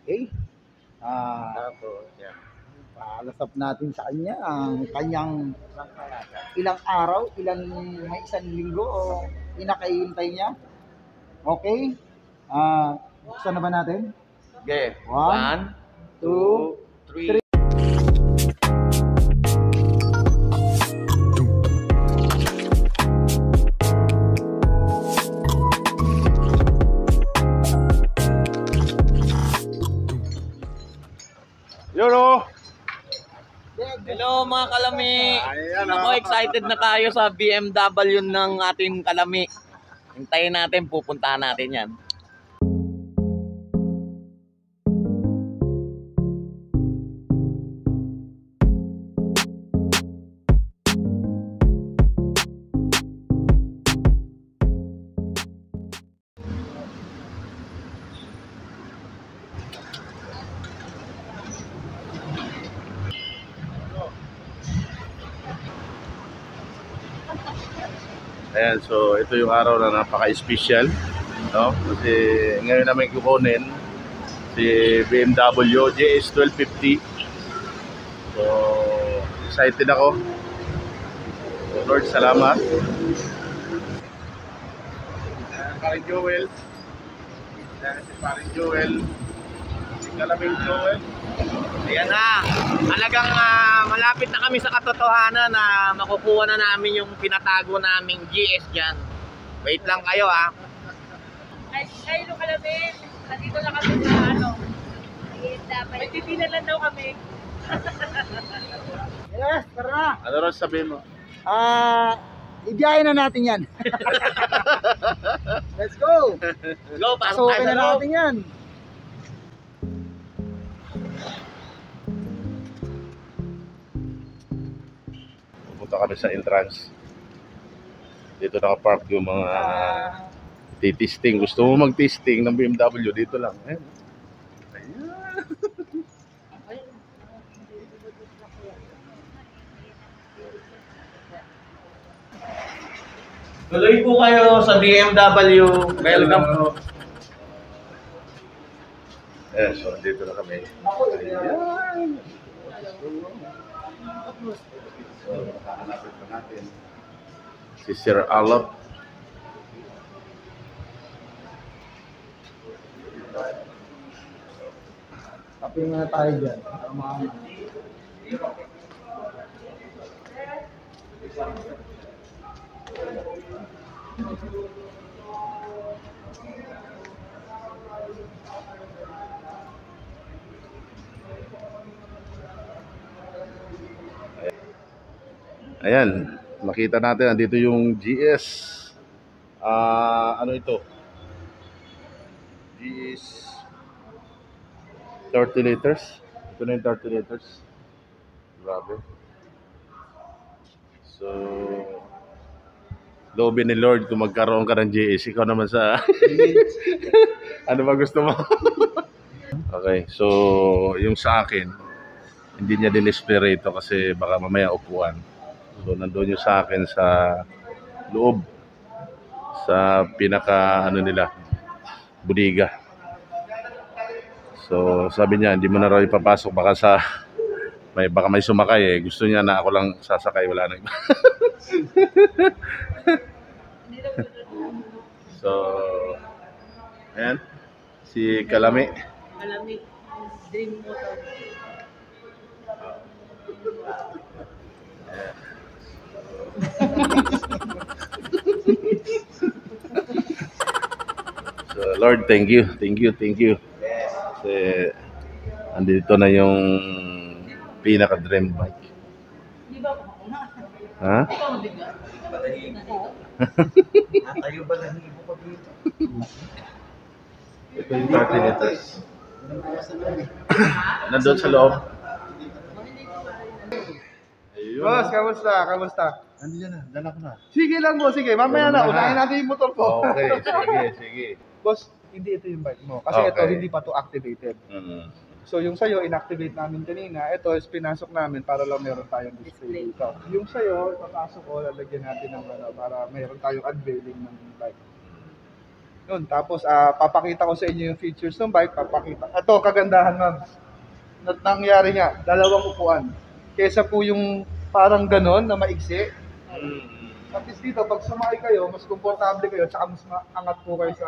Okay. Tapos, yan. Palasap natin sa kanya ang kanyang ilang araw, may isang linggo o inakahihintay niya. Okay. Buksan na ba natin? Okay. 1, 2, 3. Yun o! Hello mga kalami! Ayan, Ako, excited na tayo sa BMW ng ating kalami. Hintayin natin, pupuntahan natin yan. Ayan, so ito yung araw na napaka-special, no? Kasi ngayon namin kukunin si BMW GS 1250. So, excited ako. So, Lord, salamat. Ayan, Paring Joel. Ayan, si Paring Joel. Si Kalaming Joel. Ayan na, talagang malapit na kami sa katotohanan na makukuha na namin yung pinatago naming GS dyan. Wait lang kayo Ay, no kalami. Nandito na kami sa may titinan lang daw kami. Yes, tara na. Ano rin sabihin mo? Ibiyahin na natin yan. Let's go. Go, pasok tayo Pasukin sa na loob. natin yan. Pupunta kami sa entrance. Dito nakapark yung mga titisting. Gusto mo mag-testing ng BMW, dito lang. Ayan. Tuloy po kayo sa BMW. Welcome. Ayan, so dito na kami. Ayan. So, hahanapin pa natin si Sir Alop. Kape muna tayo dyan. Ayan, makita natin, nandito yung GS. Ano ito? GS 30 liters. Ito na yung 30 liters. Grabe. So, loobin ni Lord kung magkaroon ka ng GS. Ikaw naman sa... ano ba gusto mo? Okay, so yung sa akin, hindi niya din-display ito kasi baka mamaya upuan. So, nandun yung sa akin sa loob. Sa pinaka, ano nila, budiga. So, sabi niya, hindi mo na raw ipapasok. Baka may sumakay eh. Gusto niya na ako lang sasakay. Wala na iba. So, ayan. Si Kalami. Kalami. Dream motor. So, Lord, thank you. Thank you, thank you. Kasi, andito na yung pinaka-dream bike. Di ba ako na? Ha? Ikaw ang bigat. Tayo ba nahibo pa dito? Ito yung 30 liters. Nandun sa loob. Ayun. Boss, kamusta? Kamusta? Nandiyan na, dala ko na. Sige lang boss, sige. Mamaya na, Wala na. unahin natin yung motor ko. Okay, sige, sige. Boss, hindi ito yung bike mo. Kasi ito, Okay. hindi pa to activated. Mm. So yung sa'yo, inactivate namin kanina. Ito is pinasok namin para lang meron tayong display dito. Yung sa'yo, ipapasok ko, lalagyan natin ng para meron tayong unveiling ng bike. Yun, tapos papakita ko sa inyo yung features ng bike, papakita. Ito, kagandahan ma'am. Nangyari nga, dalawang upuan. Kesa po yung parang ganon na maigsi. At least dito, pag sumakay kayo, mas komportable kayo, tsaka mas maangat po kayo sa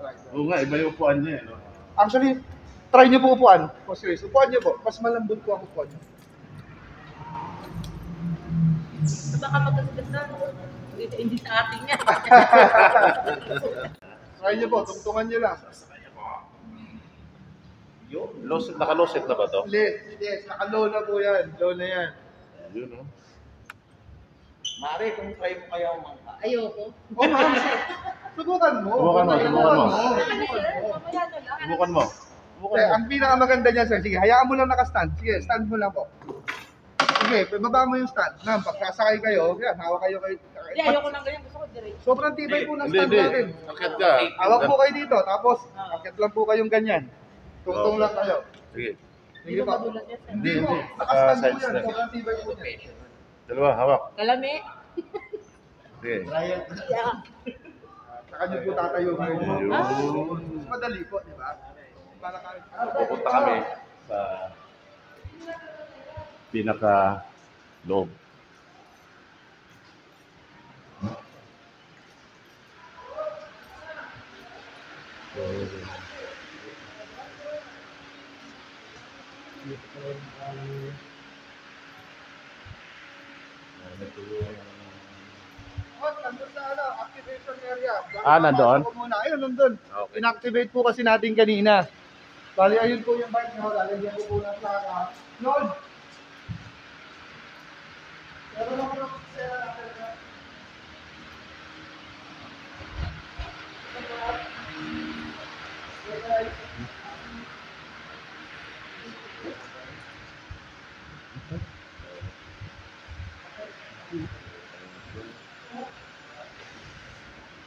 rider. Oo nga, iba yung upuan niya, no? Actually, try nyo po upuan. Oh, serious, upuan nyo po. Mas malambot po ang upuan nyo. Baka magkasabit na. Hindi sa ating yan. Try nyo po, tungtungan nyo lang. Naka-loset na ba to? Yes, naka-low na po yan. Low na yan. Yun, no? Mare, kung try mo kaya umangka. Ayoko. Oh, ma'am. Subukan mo. Subukan mo, subukan mo. Mamaya na lang. Subukan mo. Okay, ang pinakamaganda niya, sir. Sige, hayaan mo lang naka-stand. Sige, stand mo lang po. Sige, baba mo yung stand. Ma'am, pagkasakay kayo, yan, hawak kayo kayo. Hindi, ayoko nang ganyan. Gusto ko direct. Sobrang tibay po ng Hindi, stand hindi. natin. Akit ka. Hawak po kayo dito, tapos akit lang po kayong ganyan. Tungtong lang kayo. Sige. Sige po. Madulas yan, sir. Hindi po, Hindi. naka-stand po Naka-sides yan. lang. Sobrang tibay po yan. Dalawa, hawak. Kalami. Sige. Yeah. Saka nyo po tatayo mo. Yun. Mas madali po, di ba? Para kahit Pupunta kami sa pinaka-loob. Nandun sa activation area. Nandoon? Pasok ko muna. Ayun, nandun. Okay. Inactivate po kasi natin kanina. Bali, ayun po yung bike nyo. Lalagyan ko po ng plaka. Lord! Pero lang po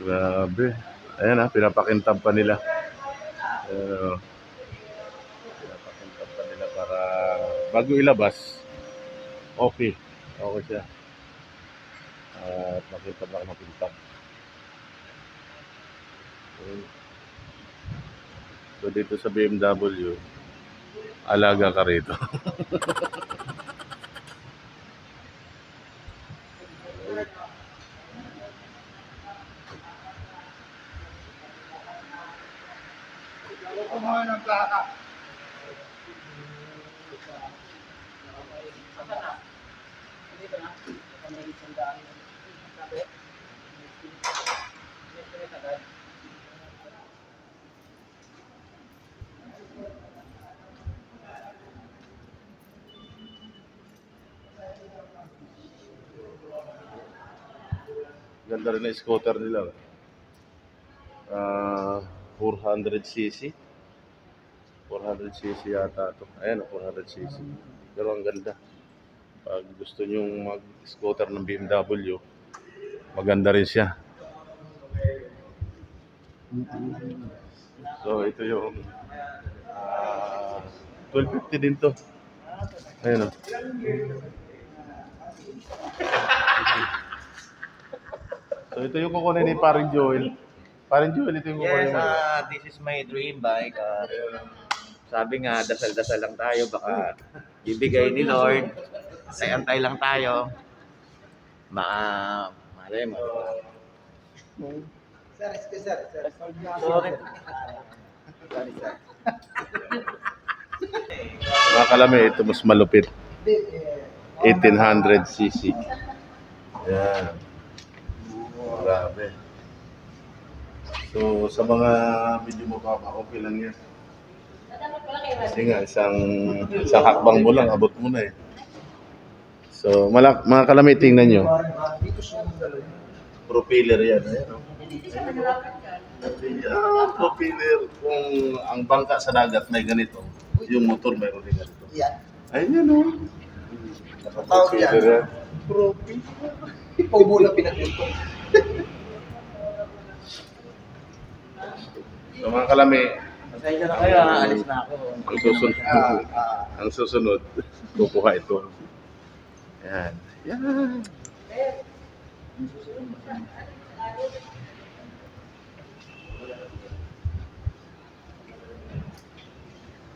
Grabe. Ayan pinapakintab pa nila. Pinapakintab pa nila para bago ilabas, okay. Okay siya. At makintab na makintab. So dito sa BMW, alaga ka rito. kumuha ng plaka. Ganda rin na scooter nila. 400cc. 400cc yata ito. Ayan, 400cc. Pero ang ganda. Pag gusto nyong mag-scooter ng BMW, maganda rin siya. So, ito yung 1250 din to. Ayan o. So, ito yung kukunin ni Paring Joel. Paring Joel, ito yung kukunin Yes, mo. this is my dream bike. Sabi nga, dasal-dasal lang tayo. Baka ibigay ni Lord. Antay lang tayo. Malay mo. Sir. Sorry. Mga kalami, ito mas malupit. 1800cc. Yan. Grabe. So, sa mga medyo mababa, okay lang yan. Kasi nga, isang hakbang mo lang, abot mo na eh. So, mga kalami, tingnan nyo. Propeller yan. Ayan, oh. Yan, propeller. Kung ang bangka sa dagat may ganito, yung motor mayroon din ganito. Yan. Ayun, oh. Tawag yan. Propeller yan. Paubo lang pinag-uto. So, mga kalami, Pasensya na kayo, alis na ako. ang susunod, kukuha ito. Yan. Yan.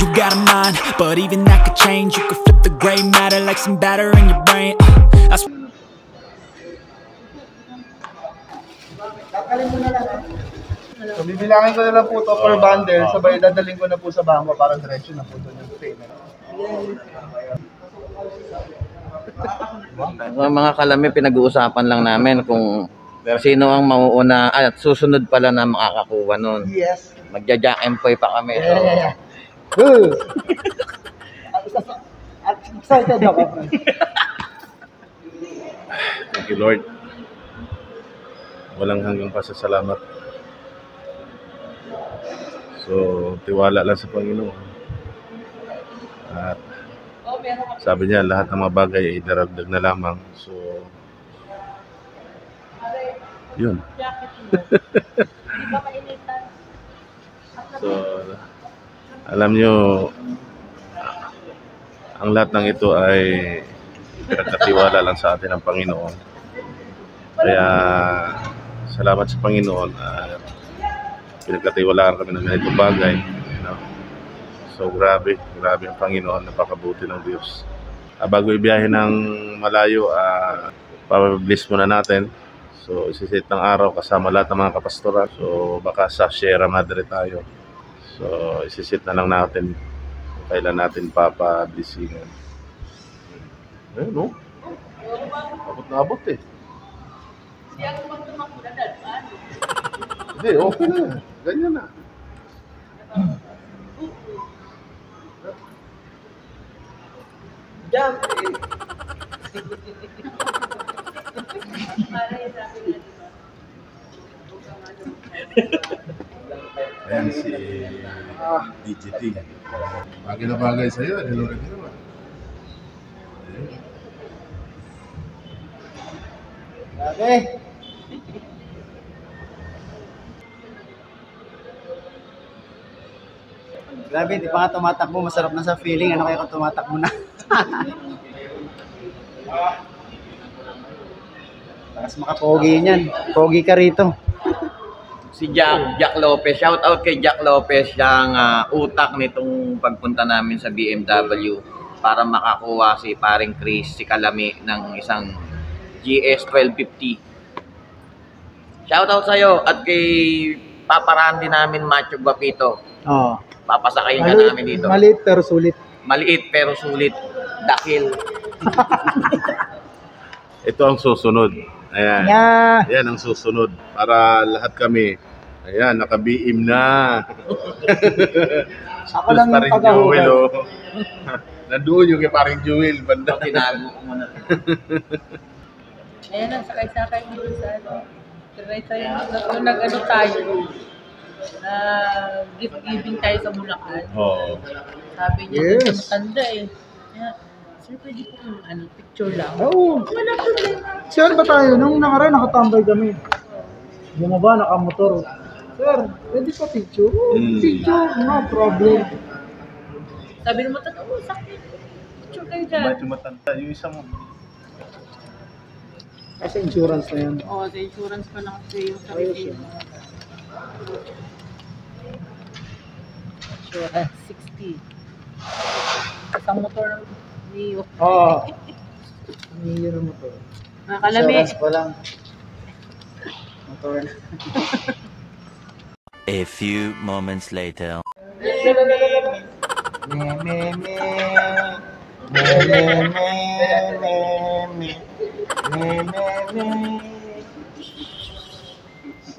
You got a mind, but even that could change. You could flip the gray matter like some batter in your brain. That's So, bibilangin ko na lang po to per bundle, sabay dadaling ko na po sa bangko para diretso na po doon yung payment. Mga kalami, pinag-uusapan lang namin kung sino ang mauuna at susunod pala na makakakuha nun. Yes. Magja-jack and poy pa kami. So, Good. At excited ako. Thank you, Lord. Walang hanggang pasasalamat. So, tiwala lang sa Panginoon. At sabi niya, lahat ng mga bagay ay daragdag na lamang. So, yun. So, alam nyo, ang lahat ng ito ay pinagkatiwala lang sa atin ng Panginoon. Kaya, salamat sa Panginoon at pinagkatiwalaan kami ng ganitong bagay. You know? So, grabe ang Panginoon, napakabuti ng Diyos. Bago ibiyahe ng malayo, papabliss muna natin. So, isisit ng araw kasama lahat ng mga kapastoran. So, baka sa Sierra Madre tayo. So, isisit na lang natin kung kailan natin papablisingan. Ayun, no? Abot na abot eh. Hindi, okay na. Ganyan na. Jump. Ayan si DGT. Bagay na bagay sa'yo, Delore din naman. Okay. Grabe, di pa nga tumatakbo. Masarap na sa feeling. Ano kaya kung tumatakbo na? Tapos makapogi niyan. Pogi ka rito. si Jack Lopez, shout out kay Jack Lopez, siyang utak nitong pagpunta namin sa BMW para makakuha si paring Chris, si Kalami ng isang GS 1250. Shout out sa'yo at kay Papa Randy namin, Macho Guapito. Oo. Papasakayin ka namin dito. Maliit pero sulit. Maliit pero sulit. Dakil. Ito ang susunod. Ayan. Yeah. Yan ang susunod. Para lahat kami. Ayan, naka-BM na. Ako lang yung Paring tagahugad. Jewel, oh. Nandoon yung kay paring Jewel. Banda. Tinago ko muna. Ayan ang sakay-sakay dito sa ano. Yung nag-ano tayo. Gift giving tayo sa Bulacan. Oo. Sabi niya, Yes. matanda eh. Kaya, sir, pwede po yung picture lang. Oo. Wala problema. Sir, ba tayo? Nung nakaraan, nakatambay kami. Bumaba, nakamotor. Sir, pwede pa picture? Picture, no problem. Sabi naman, totoo, sakit. Picture kayo dyan. Medyo matanda. Yung isa mo. Kasi insurance na yan. Oo, sa insurance pa lang kasi yung Ayos sarili yun. mo. Insurance, 60. Isang motor ng Neo. Oo. Ang iyo ng motor. Mga kalami. Insurance pa lang. Motor na. A few moments later. Me, me, me. Me, me, me, me, me. Me, me, me.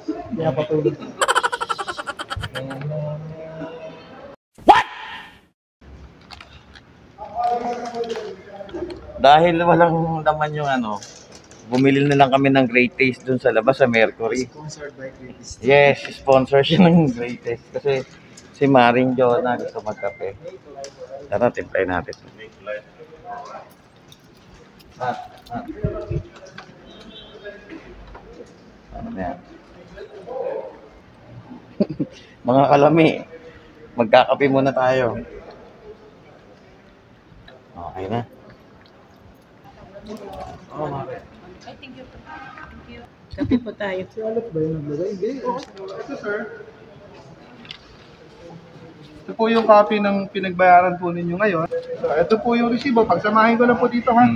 Hindi na patulog. Me, me, me. Dahil walang laman yung bumili na lang kami ng Great Taste dun sa labas sa Mercury. Sponsored by Greatest. Yes, sponsor siya ng Great Taste kasi si Maring Jonah gusto magkape. Tara, timplay natin. Ano na yan? Mga kalami, magkakape muna tayo. Okay na. Ay, thank you. Thank you. Kape po tayo. Si Alec ba yung naglagay? Hindi. Ito, sir. Ito po yung copy ng pinagbayaran po ninyo ngayon. So, ito po yung resibo. Pagsamahin ko lang po dito, ha?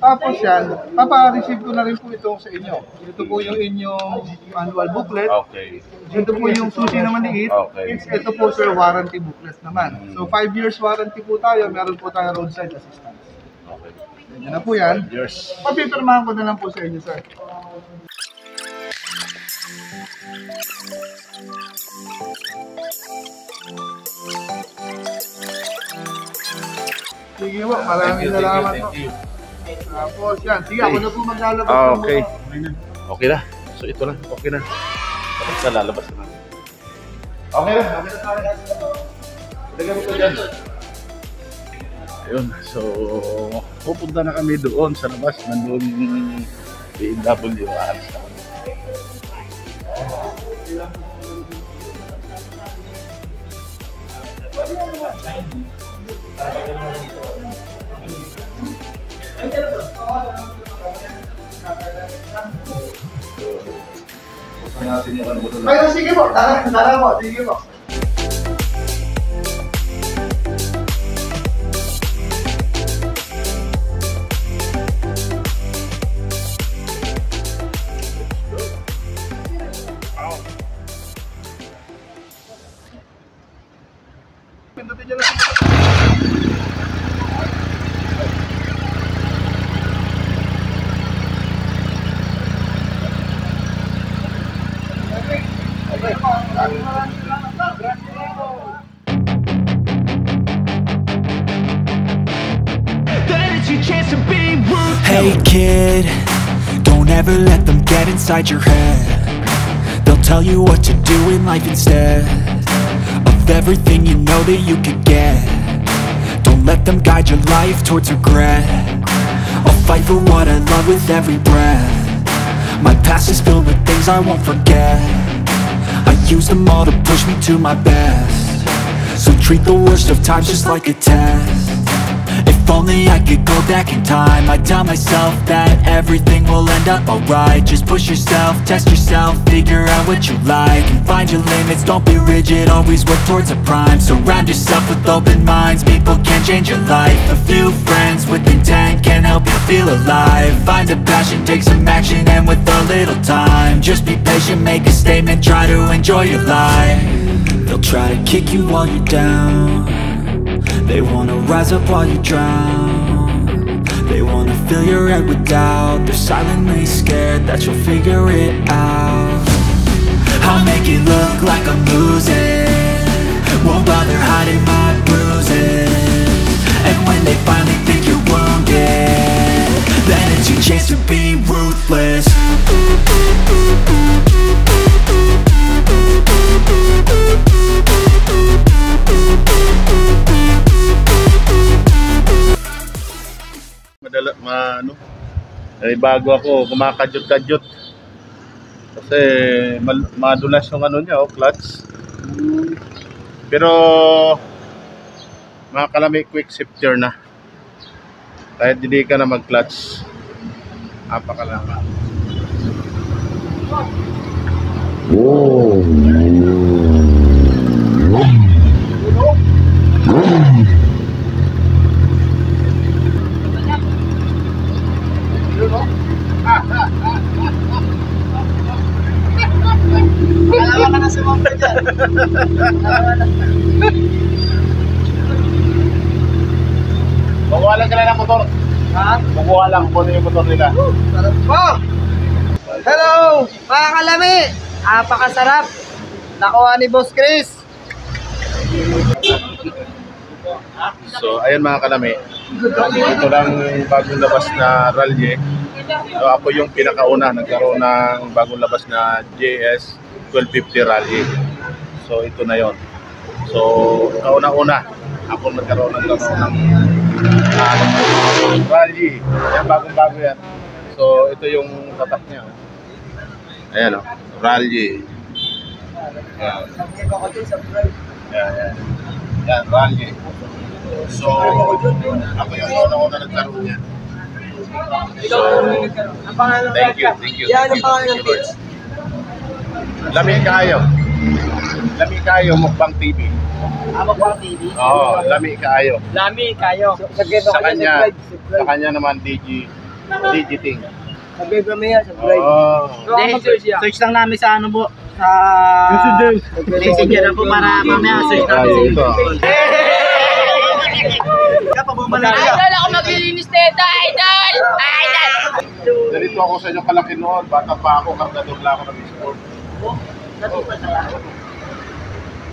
Tapos yan, papa-receive ko na rin po ito sa inyo. Ito po yung inyong annual booklet. Okay. Ito po yung susi na maliit. Okay. Ito po, sir, warranty booklet naman. So, 5 years warranty po tayo. Meron po tayong roadside assistance. Okay. Yan na po yan. Yours. Papipirmahan ko na lang po sa inyo, sir. Sige po, maraming salamat po. Tapos yan, sige, ako na po maglalabas. Okay. Okay na. So ito lang, okay na. Tapos na lalabas na. Okay na. Lagyan mo ito dyan. Ayun, so pupunta na kami doon sa labas. Nandun yung BMW. Aalis na kami. Pero sige po, tara po, sige po. Pindutin niyo lang. Hey kid, don't ever let them get inside your head. They'll tell you what to do in life instead of everything you know that you could get. Don't let them guide your life towards regret. I'll fight for what I love with every breath. My past is filled with things I won't forget. I use them all to push me to my best. So treat the worst of times just like a test. If only I could go back in time, I'd tell myself that everything will end up alright. Just push yourself, test yourself, figure out what you like, and find your limits, don't be rigid, always work towards a prime. Surround yourself with open minds, people can change your life. A few friends with intent can help you feel alive. Find a passion, take some action, and with a little time, just be patient, make a statement, try to enjoy your life. They'll try to kick you while you're down. They wanna rise up while you drown. They wanna fill your head with doubt. They're silently scared that you'll figure it out. I'll make it look like I'm losing, won't bother hiding my bruises. And when they finally think you're wounded, then it's your chance to be ruthless. Bago ako kumakadyot-kadyot kasi madulas yung ano niya, clutch. Pero mga kalami, quick shifter na kahit hindi ka na mag-clutch, napakalama. Alawa ka na sa mga dyan. Bukuha lang sila ng motor. Ha? Bukuha lang kung ano yung motor nila. Sarap po! Hello! Mga kalami! Napakasarap! Nakuha ni Boss Chris! So, ayan mga kalami. Ito lang bagong labas na Rally. So, ako yung pinakauna. Nagkaroon ng bagong labas na JS 1250 Rally. So, ito na yon. So, kauna-una, ako nagkaroon ng Rally. Ayan, bagong-bago yan. So, ito yung tatak niya. Ayan o, Rally. Ayan. Ayan. Yan, Rally. So, ako yung una-una nagkaroon yan. So, thank you. Yan ang pangalan ng pitch. Lamig kayo. Lami Kayo Mukbang TV. Mukbang TV. Oo, Lami Kayo. Lami kayo. Sa kanya naman DJ Ting. Subscribe kami yan, subscribe. Oo. Search lang namin sa ano po, sa Messenger na po para mamaya search namin Ito. Idol, ako maglilinis nito, idol! Idol! Narito ako sa inyo kalaki noon. Bata pa ako, kargador lang ako ng sport.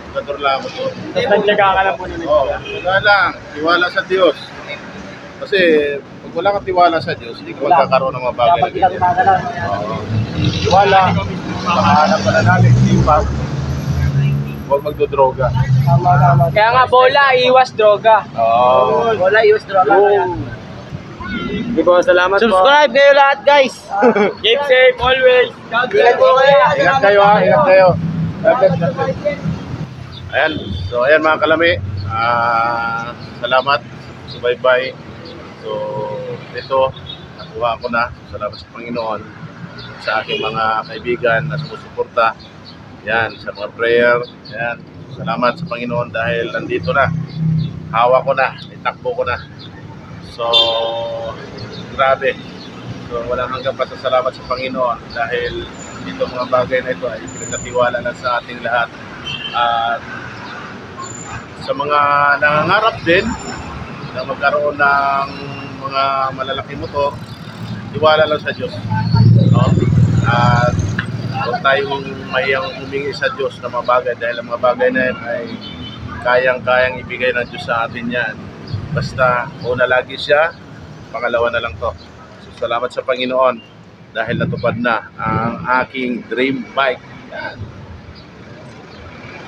Kargador lang ako doon. Tapos nagtyaga ka lang po na Oo, wala lang. Tiwala sa Diyos. Kasi pag wala kang tiwala sa Diyos, hindi ka magkakaroon ng mga bagay na ganyan. Oo. Tiwala. Makahanap ka na namin. Sipag. Huwag magdodroga. Kaya nga bola, iwas droga. Oo. Wala, iwas droga. Hindi po, salamat Subscribe kayo lahat, guys. Keep safe always. Ingat po kayo. Ingat kayo ha, ingat kayo. God bless, God bless. Ayan, so ayan mga kalami. Salamat. Bye-bye. So, ito, nakuha ko na. Salamat sa Panginoon. Sa aking mga kaibigan na sumusuporta. Yan, sa mga prayer. Yan, salamat sa Panginoon dahil nandito na. Hawak ko na, itakbo ko na. So, grabe. So, walang hanggang pasasalamat sa Panginoon dahil dito mga bagay na ito ay pinagkatiwala lang sa ating lahat. At sa mga nangangarap din na magkaroon ng mga malalaking motor, tiwala lang sa Diyos. No? At huwag tayong mayang humingi sa Diyos ng mga bagay dahil ang mga bagay na yan ay kayang-kayang ibigay ng Diyos sa atin yan. Basta una lagi siya, pangalawa na lang to. So, salamat sa Panginoon dahil natupad na ang aking dream bike.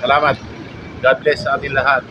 Salamat. God bless sa ating lahat.